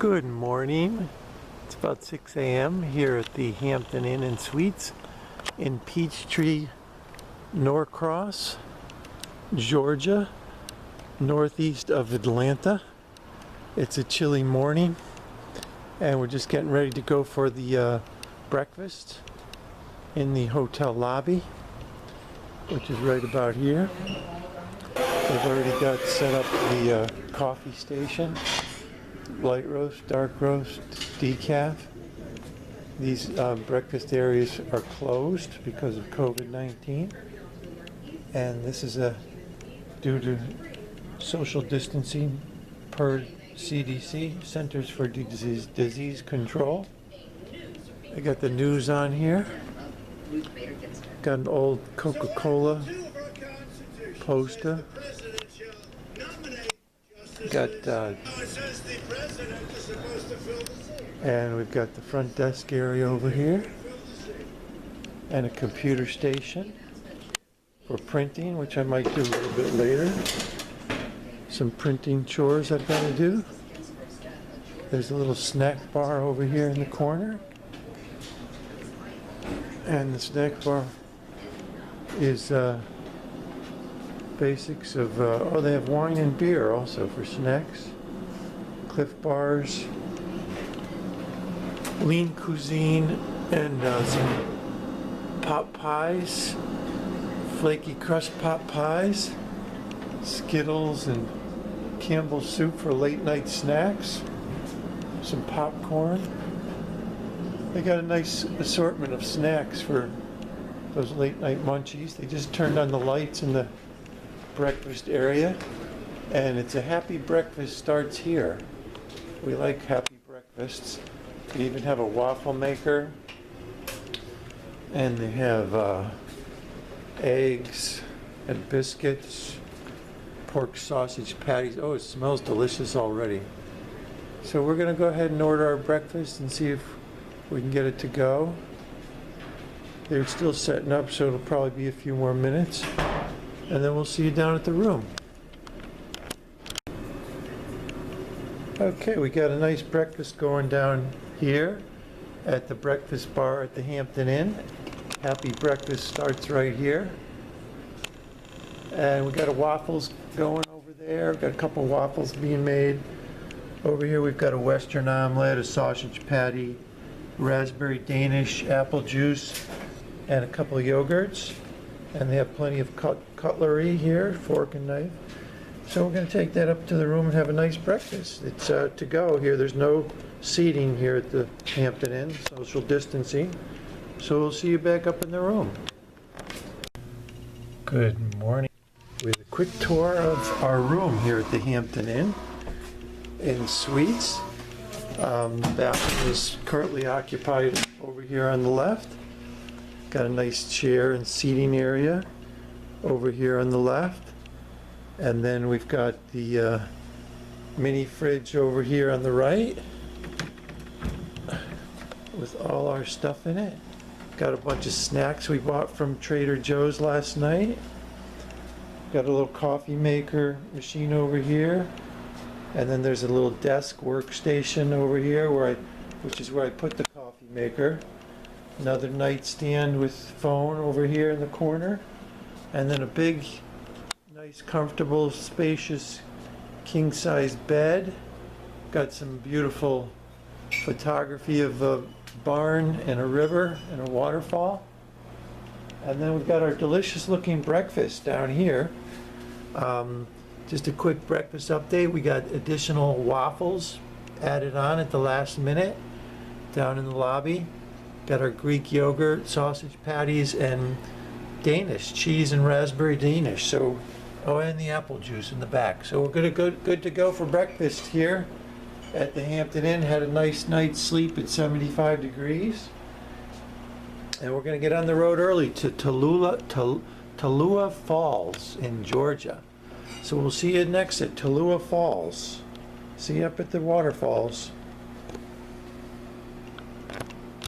Good morning. It's about 6 a.m. here at the Hampton Inn and Suites in Peachtree, Norcross, Georgia, northeast of Atlanta. It's a chilly morning and we're just getting ready to go for the breakfast in the hotel lobby, which is right about here. They've already got set up the coffee station. Light roast, dark roast, decaf. These breakfast areas are closed because of COVID-19, and this is due to social distancing per CDC, Centers for Disease Control. I got the news on here. Got an old Coca-Cola poster. Got and we've got the front desk area over here and a computer station for printing, which I might do a little bit later. Some printing chores I've got to do. There's a little snack bar over here in the corner, and the snack bar is basics of, oh, they have wine and beer also for snacks. Cliff bars, lean cuisine, and some pot pies, flaky crust pot pies, Skittles and Campbell's soup for late night snacks, some popcorn. They got a nice assortment of snacks for those late night munchies. They just turned on the lights in the breakfast area, and it's a happy breakfast starts here. We like happy breakfasts. They even have a waffle maker, and they have eggs and biscuits, pork sausage patties. Oh, it smells delicious already. So we're going to go ahead and order our breakfast and see if we can get it to go. They're still setting up, so it'll probably be a few more minutes. And then we'll see you down at the room. Okay, we got a nice breakfast going down here at the breakfast bar at the Hampton Inn. Happy breakfast starts right here. And we got a waffles going over there. We've got a couple waffles being made. Over here we've got a Western omelet, a sausage patty, raspberry Danish, apple juice, and a couple of yogurts. And they have plenty of cutlery here, fork and knife. So we're going to take that up to the room and have a nice breakfast. It's to go here. There's no seating here at the Hampton Inn, social distancing. So we'll see you back up in the room. Good morning. With a quick tour of our room here at the Hampton Inn and Suites. The bathroom is currently occupied over here on the left. Got a nice chair and seating area over here on the left. And then we've got the mini fridge over here on the right with all our stuff in it. Got a bunch of snacks we bought from Trader Joe's last night. Got a little coffee maker machine over here. And then there's a little desk workstation over here which is where I put the coffee maker. Another nightstand with phone over here in the corner, and then a big, nice, comfortable, spacious, king-size bed. Got some beautiful photography of a barn and a river and a waterfall. And then we've got our delicious-looking breakfast down here. Just a quick breakfast update. We got additional waffles added on at the last minute down in the lobby. Got our Greek yogurt, sausage patties, and Danish, cheese and raspberry Danish. So, oh, and the apple juice in the back. So we're good to go for breakfast here at the Hampton Inn. Had a nice night's sleep at 75 degrees. And we're going to get on the road early to Tallulah Falls in Georgia. So we'll see you next at Tallulah Falls. See you up at the waterfalls.